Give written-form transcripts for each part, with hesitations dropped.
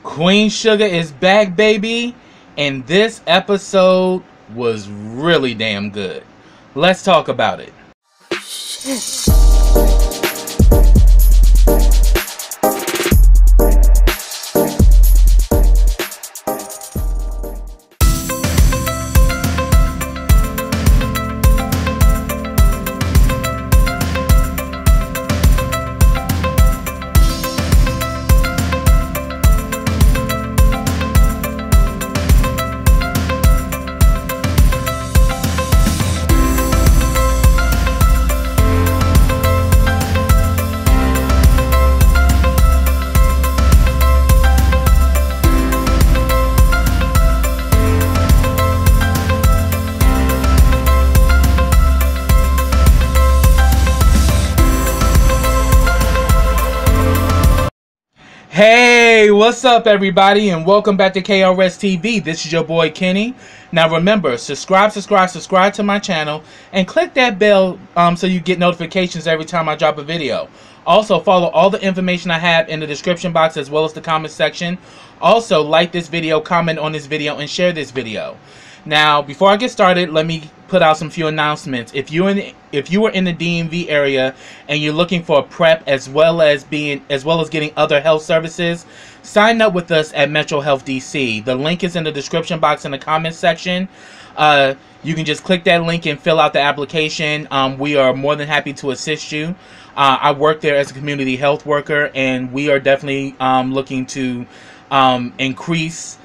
Queen Sugar is back, baby, and this episode was really damn good. Let's talk about it. Hey, what's up everybody, and welcome back to KRSTV. This is your boy Kenny. Now remember, subscribe to my channel and click that bell so you get notifications every time I drop a video. Also, follow all the information I have in the description box as well as the comment section. Also, like this video, comment on this video, and share this video. Now, before I get started, let me put out some few announcements. If you are in the DMV area and you're looking for a PrEP as well as getting other health services, sign up with us at Metro Health DC. The link is in the description box in the comment section. You can just click that link and fill out the application. We are more than happy to assist you. I work there as a community health worker, and we are definitely looking to increase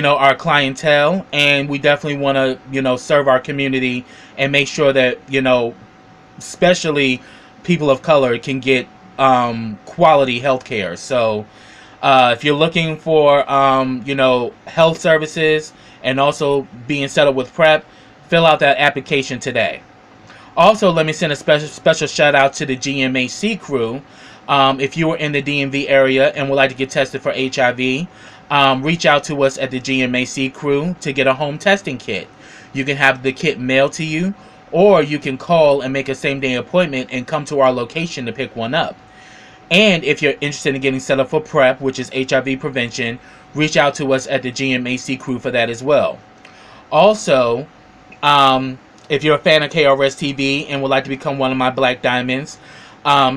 our clientele, and we definitely want to serve our community and make sure that especially people of color can get quality health care. So if you're looking for health services and also being set up with PrEP, fill out that application today. Also, let me send a special shout out to the GMHC crew. If you are in the DMV area and would like to get tested for HIV, reach out to us at the GMHC crew to get a home testing kit. You can have the kit mailed to you, or you can call and make a same-day appointment and come to our location to pick one up. And if you're interested in getting set up for PrEP, which is HIV prevention, reach out to us at the GMHC crew for that as well. Also, if you're a fan of KRSTV and would like to become one of my Black Diamonds,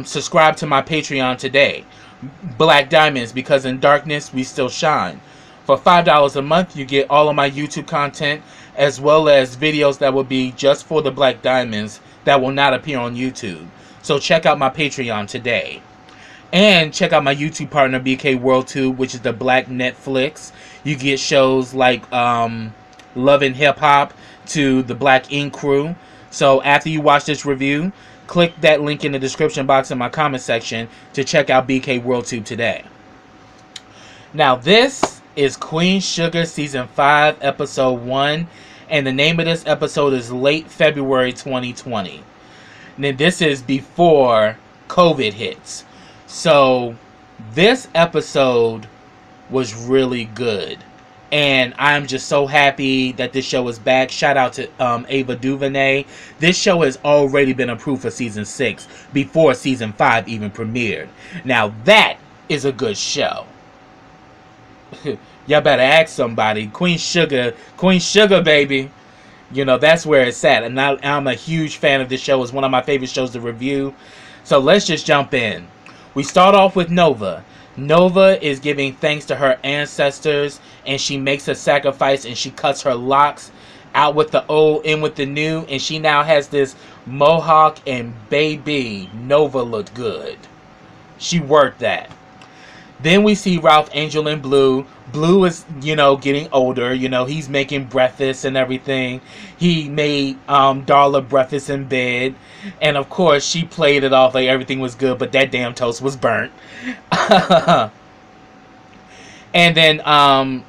subscribe to my Patreon today. Black Diamonds, because in darkness we still shine. For $5 a month, you get all of my YouTube content as well as videos that will be just for the Black Diamonds that will not appear on YouTube. So check out my Patreon today. And check out my YouTube partner BK World Tube, which is the Black Netflix. You get shows like Love and Hip Hop to the Black Ink Crew. So after you watch this review, click that link in the description box in my comment section to check out BK World Tube today. Now this is Queen Sugar Season 5 Episode 1, and the name of this episode is Late February 2020. Now this is before COVID hits. So this episode was really good. And I'm just so happy that this show is back. Shout out to Ava DuVernay. This show has already been approved for Season 6 before Season 5 even premiered. Now that is a good show. Y'all better ask somebody. Queen Sugar, baby. That's where it's at. And I'm a huge fan of this show. It's one of my favorite shows to review. So let's just jump in. We start off with Nova. Nova is giving thanks to her ancestors, and she makes a sacrifice, and she cuts her locks out with the old, in with the new, and she now has this mohawk, and baby, Nova looked good. She worked that. Then we see Ralph, Angel, and Blue. Blue is, getting older. He's making breakfast and everything. He made Darla breakfast in bed. And, of course, she played it off like everything was good, but that damn toast was burnt. And then, Darla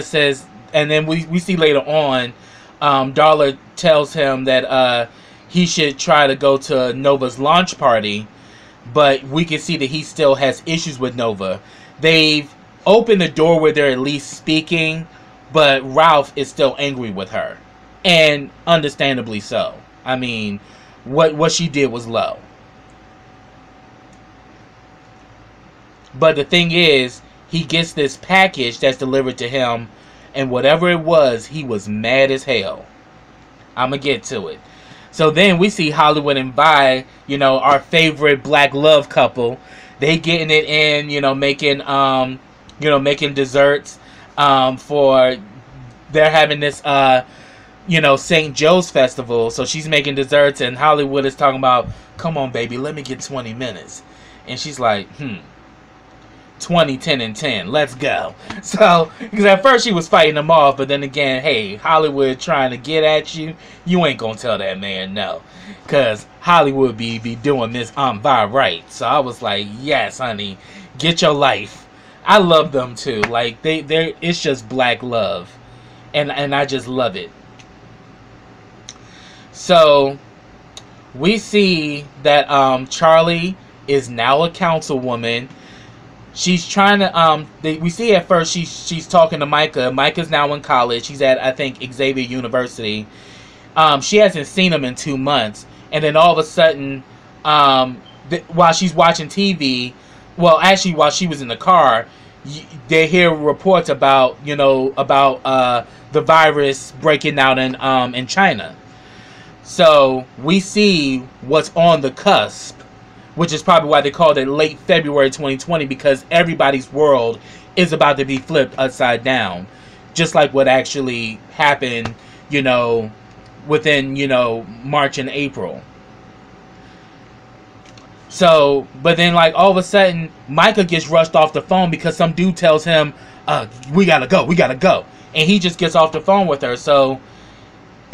says, and then we see later on, Darla tells him that he should try to go to Nova's launch party. But we can see that he still has issues with Nova. They've opened the door where they're at least speaking, but Ralph is still angry with her. And understandably so. I mean, what she did was low. But the thing is, he gets this package that's delivered to him, and whatever it was, he was mad as hell. I'm gonna get to it. So then we see Hollywood and Vi, you know, our favorite black love couple. They getting it in, you know, making desserts for, they're having this you know, St. Joe's festival. So she's making desserts, and Hollywood is talking about, come on baby, let me get 20 minutes. And she's like, 20, 10, and 10. Let's go. So, because at first she was fighting them off, but then again, hey, Hollywood trying to get at you, you ain't gonna tell that man no. Because Hollywood be doing this Vi right. So I was like, yes, honey, get your life. I love them too. Like, it's just black love. And I just love it. So, we see that Charlie is now a councilwoman. She's trying to, we see at first she's talking to Micah. Micah's now in college. He's at, I think, Xavier University. She hasn't seen him in 2 months. And then all of a sudden, while she's watching TV, well, actually, while she was in the car, they hear reports about, you know, about the virus breaking out in China. So we see what's on the cusp, which is probably why they called it late February 2020, because everybody's world is about to be flipped upside down. Just like what actually happened, you know, within, you know, March and April. So, but then, like, all of a sudden, Micah gets rushed off the phone because some dude tells him, we gotta go. And he just gets off the phone with her. So,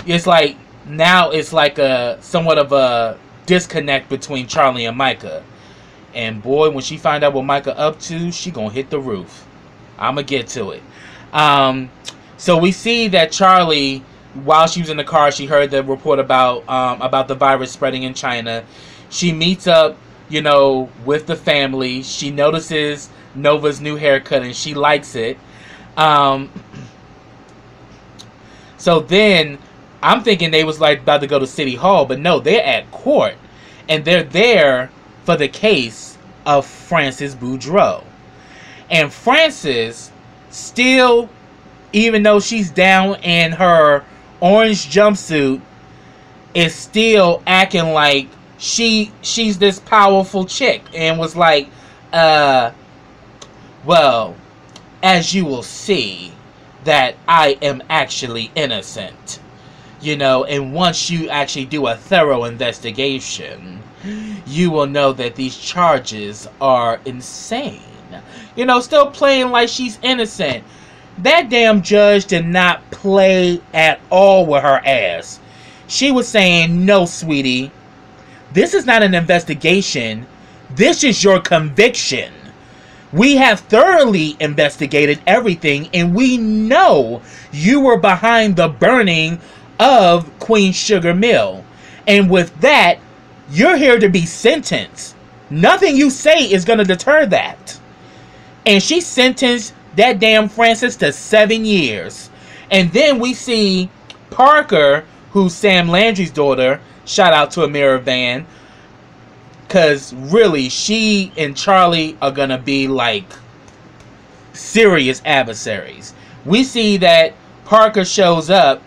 it's like, now it's like a somewhat of a disconnect between Charlie and Micah. And boy, when she find out what Micah up to, she gonna hit the roof. I'ma get to it. So we see that Charlie, while she was in the car, she heard the report about the virus spreading in China. She meets up, you know, with the family. She notices Nova's new haircut and she likes it. So then I'm thinking they was like about to go to City Hall, but no, they're at court. And they're there for the case of Frances Boudreaux. And Frances still, even though she's down in her orange jumpsuit, is still acting like she's this powerful chick. And was like, well, as you will see, that I am actually innocent. You know, and once you actually do a thorough investigation, you will know that these charges are insane. You know, still playing like she's innocent. That damn judge did not play at all with her ass. She was saying, no, sweetie, this is not an investigation. This is your conviction. We have thoroughly investigated everything, and we know you were behind the burning of Queen Sugar Mill. And with that, you're here to be sentenced. Nothing you say is going to deter that. And she sentenced that damn Frances to 7 years. And then we see Parker, who's Sam Landry's daughter. Shout out to Amira Van. Because really, she and Charlie are going to be like serious adversaries. We see that Parker shows up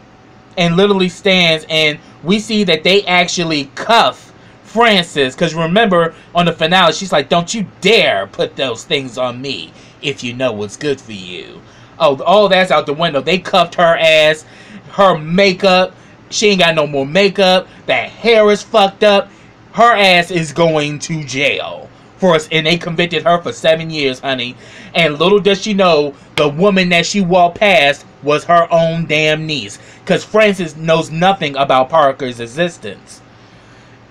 and literally stands, and we see that they actually cuff Frances. Because remember, on the finale, she's like, don't you dare put those things on me if you know what's good for you. Oh, all that's out the window. They cuffed her ass, her makeup. She ain't got no more makeup. That hair is fucked up. Her ass is going to jail for us, and they convicted her for 7 years, honey. And little does she know, the woman that she walked past was her own damn niece. Because Frances knows nothing about Parker's existence.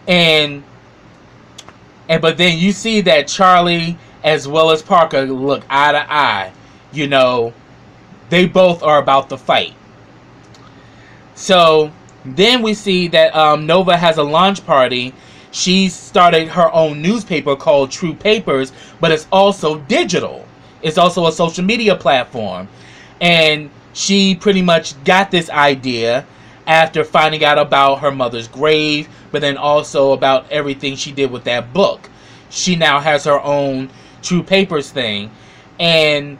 But then you see that Charlie as well as Parker look eye to eye. You know, they both are about to fight. So then we see that Nova has a launch party. She started her own newspaper called True Papers, but it's also digital. It's also a social media platform. And she pretty much got this idea after finding out about her mother's grave, but then also about everything she did with that book. She now has her own True Papers thing. And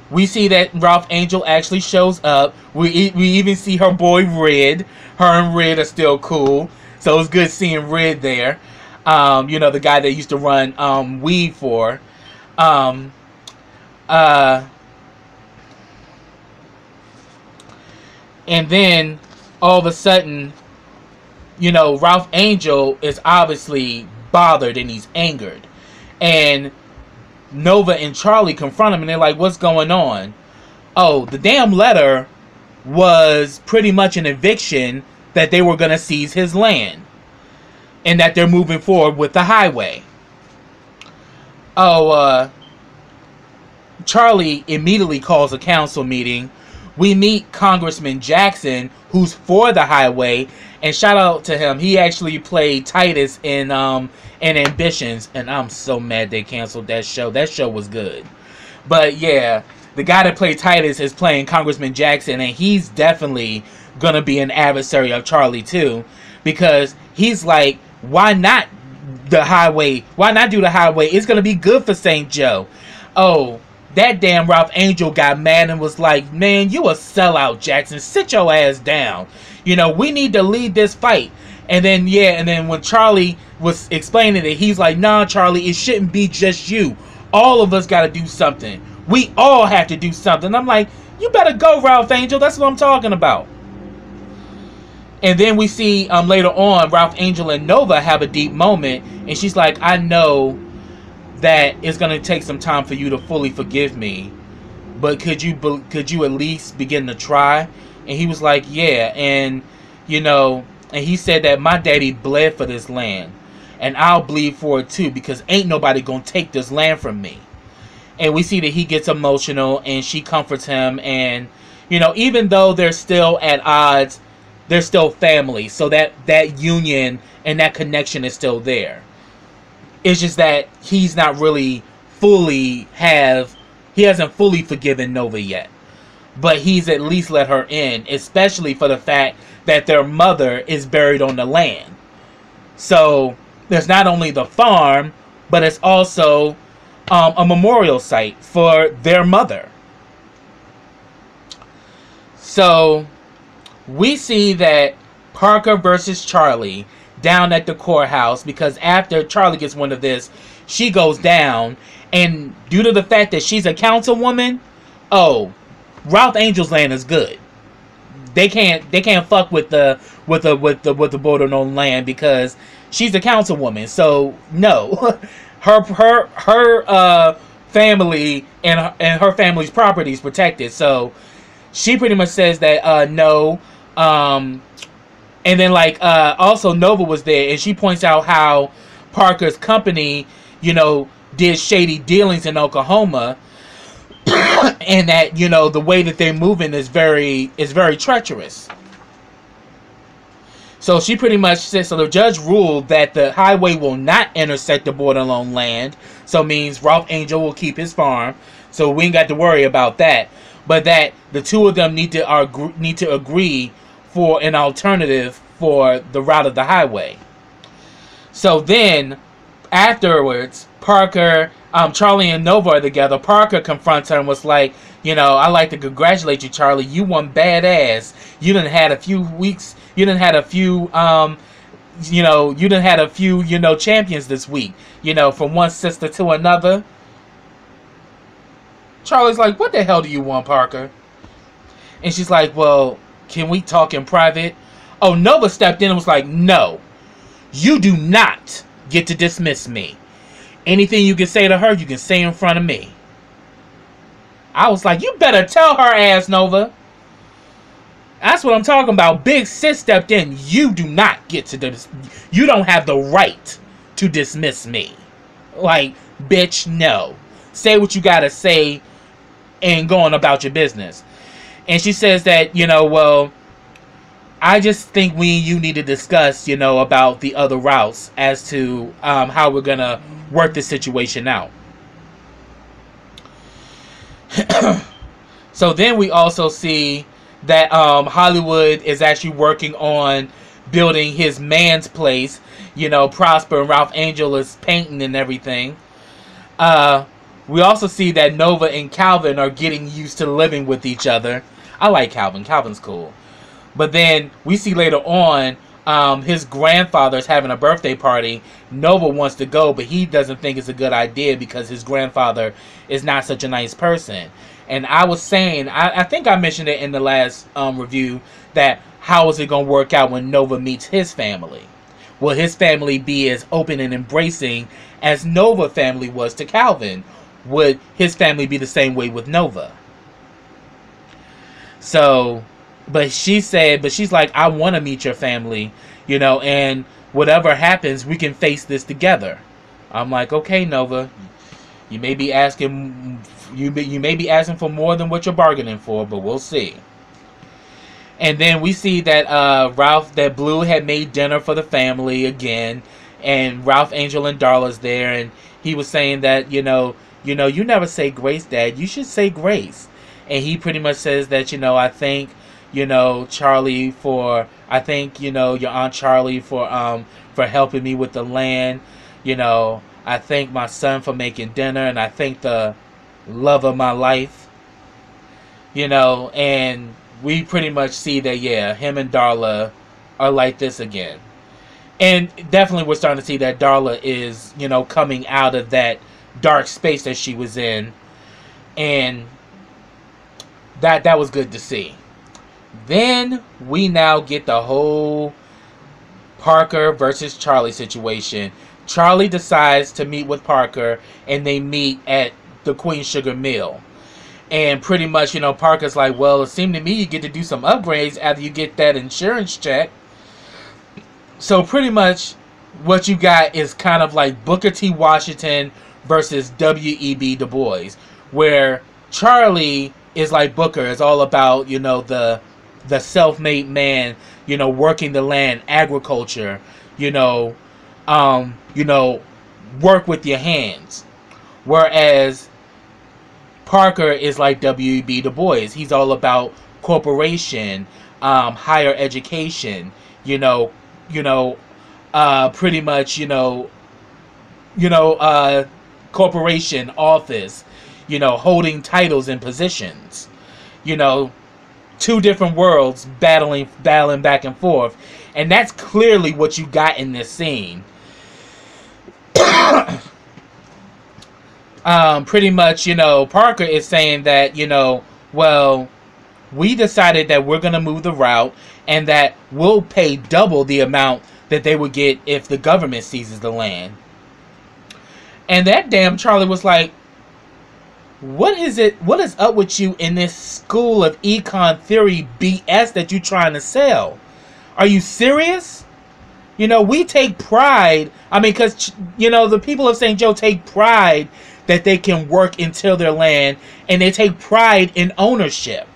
we see that Ralph Angel actually shows up. We even see her boy Red. Her and Red are still cool. So it's good seeing Red there. You know, the guy that used to run weed for. And then all of a sudden, you know, Ralph Angel is obviously bothered and he's angered. And Nova and Charlie confront him and they're like, what's going on? Oh, the damn letter was pretty much an eviction that they were going to seize his land. And that they're moving forward with the highway. Oh, Charlie immediately calls a council meeting. We meet Congressman Jackson, who's for the highway, and shout out to him. He actually played Titus in Ambitions, and I'm so mad they canceled that show. That show was good. But yeah, the guy that played Titus is playing Congressman Jackson, and he's definitely gonna be an adversary of Charlie too, because he's like, why not the highway? Why not do the highway? It's gonna be good for St. Joe. Oh, that damn Ralph Angel got mad and was like, man, you a sellout, Jackson. Sit your ass down. You know, we need to lead this fight. And then, yeah, and then when Charlie was explaining it, he's like, nah, Charlie, it shouldn't be just you. All of us got to do something. We all have to do something. I'm like, you better go, Ralph Angel. That's what I'm talking about. And then we see later on, Ralph Angel and Nova have a deep moment. And she's like, I know that it's going to take some time for you to fully forgive me, but could you at least begin to try? And he was like, yeah. And you know, and he said that my daddy bled for this land, and I'll bleed for it too, because ain't nobody gonna take this land from me. And we see that he gets emotional and she comforts him, and you know, even though they're still at odds, they're still family, so that union and that connection is still there. It's just that he's not really he hasn't fully forgiven Nova yet. But he's at least let her in, especially for the fact that their mother is buried on the land. So there's not only the farm, but it's also a memorial site for their mother. So we see that Parker versus Charlie down at the courthouse, because after Charlie gets wind of this, she goes down, and due to the fact that she's a councilwoman, oh, Ralph Angel's land is good. They can't fuck with the border on land, because she's a councilwoman. So no, her family and her family's property is protected. So she pretty much says that no. And then, like, also Nova was there, and she points out how Parker's company, you know, did shady dealings in Oklahoma, and that, you know, the way that they're moving is very treacherous. So she pretty much says, so the judge ruled that the highway will not intersect the borderline land, so means Ralph Angel will keep his farm, so we ain't got to worry about that, but that the two of them need to agree for an alternative for the route of the highway. So then, afterwards, Parker, Charlie and Nova are together. Parker confronts her and was like, you know, I'd like to congratulate you, Charlie. You won badass. You done had a few weeks. You done had a few, champions this week. You know, from one sister to another. Charlie's like, what the hell do you want, Parker? And she's like, well, can we talk in private? Oh, Nova stepped in and was like, no, you do not get to dismiss me. Anything you can say to her, you can say in front of me. I was like, you better tell her ass, Nova. That's what I'm talking about. Big sis stepped in. You do not get to you don't have the right to dismiss me. Like, bitch, no. Say what you gotta say and go on about your business. And she says that, you know, well, I just think we and you need to discuss, you know, about the other routes as to how we're going to work this situation out. So then we also see that Hollywood is actually working on building his man's place. You know, Prosper and Ralph Angel is painting and everything. we also see that Nova and Calvin are getting used to living with each other. I like Calvin. Calvin's cool. But then we see later on, his grandfather's having a birthday party. Nova wants to go, but he doesn't think it's a good idea because his grandfather is not such a nice person. And I was saying, I think I mentioned it in the last review, that how is it going to work out when Nova meets his family? Will his family be as open and embracing as Nova family was to Calvin? Would his family be the same way with Nova? So, but she's like, I want to meet your family, you know, and whatever happens, we can face this together. I'm like, okay, Nova, you may be asking, you may be asking for more than what you're bargaining for, but we'll see. And then we see that that Blue had made dinner for the family again, and Ralph, Angel, and Darla's there, and he was saying that, you never say grace, Dad. You should say grace. And he pretty much says that, I thank, Charlie for, your Aunt Charlie for helping me with the land. I thank my son for making dinner, and I thank the love of my life. And we pretty much see that, yeah, him and Darla are like this again. And definitely we're starting to see that Darla is, coming out of that dark space that she was in. And that was good to see. Then we now get the whole Parker versus Charlie situation. Charlie decides to meet with Parker, and they meet at the Queen Sugar Mill. And pretty much, Parker's like, well, it seemed to me you get to do some upgrades after you get that insurance check. So pretty much what you got is kind of like Booker T. Washington versus W.E.B. Du Bois, where Charlie is like Booker. It's all about, the self-made man, working the land, agriculture, work with your hands. Whereas Parker is like W.E.B. Du Bois. He's all about corporation, higher education, pretty much, corporation, office, holding titles and positions. Two different worlds battling back and forth. And that's clearly what you got in this scene. Pretty much, Parker is saying that, well, we decided that we're going to move the route and that we'll pay double the amount that they would get if the government seizes the land. And that damn Charlie was like, what is up with you in this school of econ theory BS that you trying to sell? Are you serious? We take pride. I mean, because, the people of St. Joe take pride that they can work and till their land, and they take pride in ownership.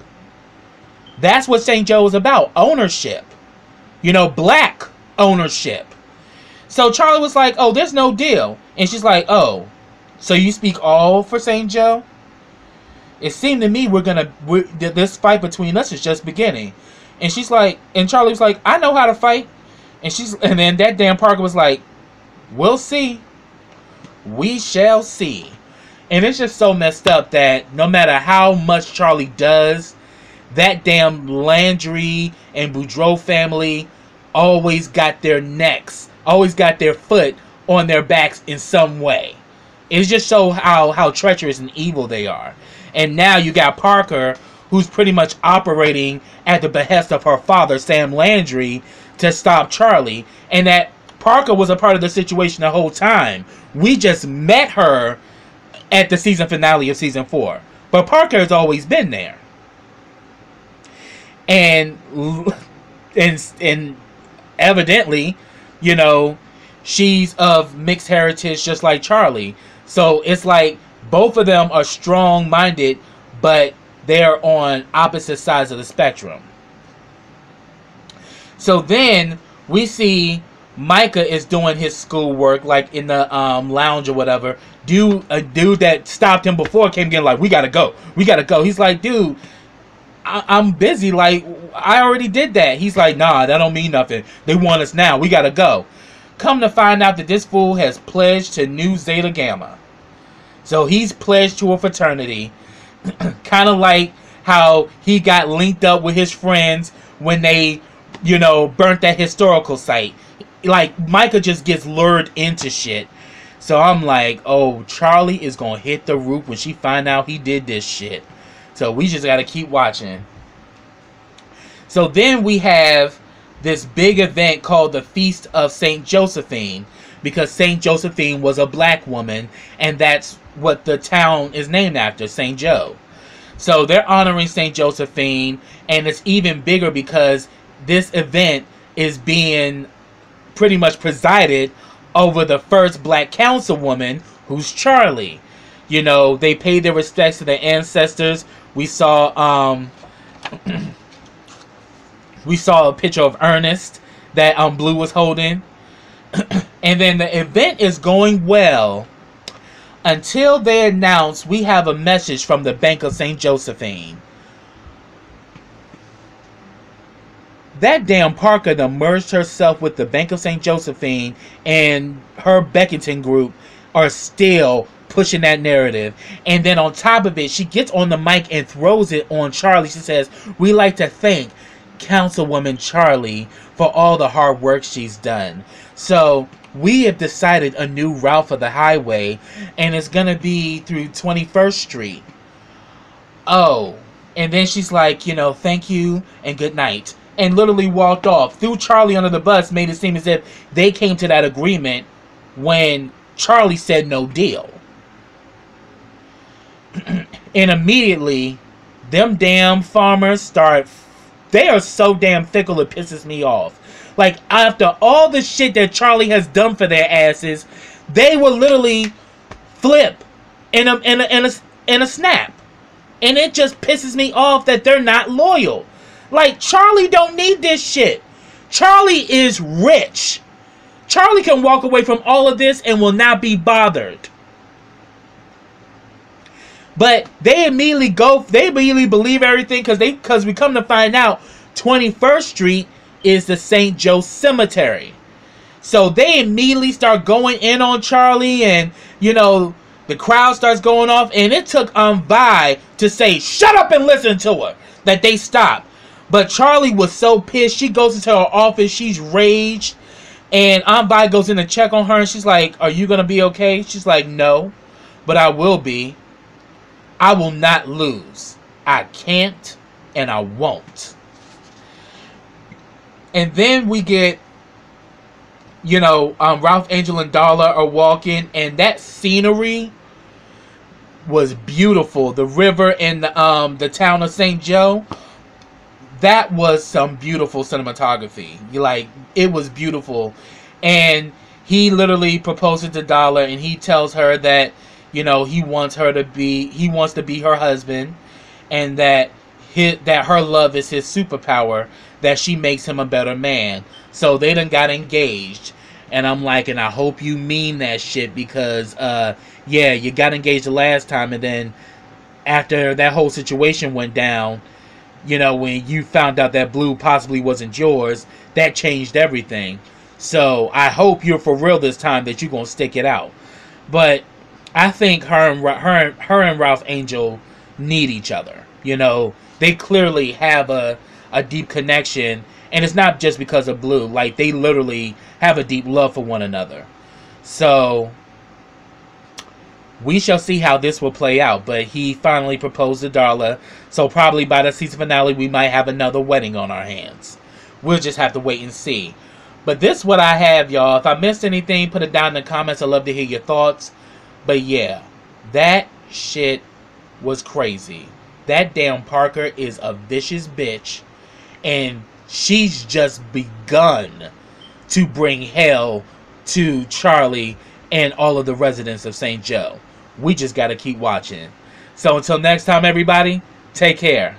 That's what St. Joe is about, ownership. Black ownership. So Charlie was like, oh, there's no deal. And she's like, oh, so you speak all for St. Joe? It seemed to me this fight between us is just beginning. And she's like, and Charlie was like, I know how to fight. And then that damn Parker was like, we'll see. We shall see. And it's just so messed up that no matter how much Charlie does, that damn Landry and Boudreaux family always got their necks, always got their foot on their backs in some way. It's just so how treacherous and evil they are. And now you got Parker, who's pretty much operating at the behest of her father, Sam Landry, to stop Charlie. And that Parker was a part of the situation the whole time. We just met her at the season finale of season 4. But Parker has always been there. And evidently, she's of mixed heritage just like Charlie. So it's like both of them are strong-minded, but they're on opposite sides of the spectrum. So then we see Micah is doing his schoolwork, like in the lounge or whatever. A dude that stopped him before came getting like, we gotta go. He's like, dude, I'm busy. Like, I already did that. He's like, nah, that don't mean nothing. They want us now. We gotta go. Come to find out that this fool has pledged to Nu Zeta Gamma. So he's pledged to a fraternity. Kind of like how he got linked up with his friends when they, you know, burnt that historical site. Like, Micah just gets lured into shit. So I'm like, oh, Charlie is going to hit the roof when she find out he did this shit. So we just got to keep watching. So then we have this big event called the Feast of St. Josephine, because St. Josephine was a black woman, and that's what the town is named after, St. Joe. So they're honoring St. Josephine, and it's even bigger because this event is being pretty much presided over the first black councilwoman, who's Charlie. You know, they paid their respects to their ancestors. We saw we saw a picture of Ernest that Blue was holding. And then the event is going well until they announce we have a message from the Bank of St. Josephine. That damn Parker done merged herself with the Bank of St. Josephine, and her Beckington group are still pushing that narrative. And then on top of it, she gets on the mic and throws it on Charlie. She says, "We like to thank Councilwoman Charlie for all the hard work she's done. So we have decided a new route for the highway, and it's gonna be through 21st Street. Oh, and then she's like, you know, thank you and good night, and literally walked off. Threw Charlie under the bus, made it seem as if they came to that agreement when Charlie said no deal. And immediately, them damn farmers start. They are so damn fickle, it pisses me off. Like, after all the shit that Charlie has done for their asses, they will literally flip in a snap. And it just pisses me off that they're not loyal. Like, Charlie don't need this shit. Charlie is rich. Charlie can walk away from all of this and will not be bothered. But they immediately believe everything because we come to find out 21st Street is the St. Joe Cemetery. So they immediately start going in on Charlie, and you know, the crowd starts going off, and it took Vi to say shut up and listen to her that they stopped. But Charlie was so pissed, she goes into her office, she's raged, and Vi goes in to check on her, and she's like, are you gonna be okay? She's like, no, but I will be. I will not lose. I can't, and I won't. And then we get, you know, Ralph, Angel, and Darla are walking, and that scenery was beautiful. The river and the town of St. Joe, that was some beautiful cinematography. It was beautiful. And he literally proposes to Darla, and he tells her that, you know, he wants to be her husband, and that her love is his superpower, that she makes him a better man. So they done got engaged. And I'm like, and I hope you mean that shit, because yeah, you got engaged the last time, and then after that whole situation went down, you know, when you found out that Blue possibly wasn't yours, that changed everything. So I hope you're for real this time, that you're gonna stick it out. But I think her and Ralph Angel need each other. You know, they clearly have a deep connection, and it's not just because of Blue. Like, they literally have a deep love for one another. So we shall see how this will play out. But he finally proposed to Darla, so probably by the season finale we might have another wedding on our hands. We'll just have to wait and see. But this is what I have, y'all. If I missed anything, put it down in the comments. I'd love to hear your thoughts. But yeah, that shit was crazy. That damn Parker is a vicious bitch, and she's just begun to bring hell to Charlie and all of the residents of St. Joe. We just gotta keep watching. So until next time, everybody, take care.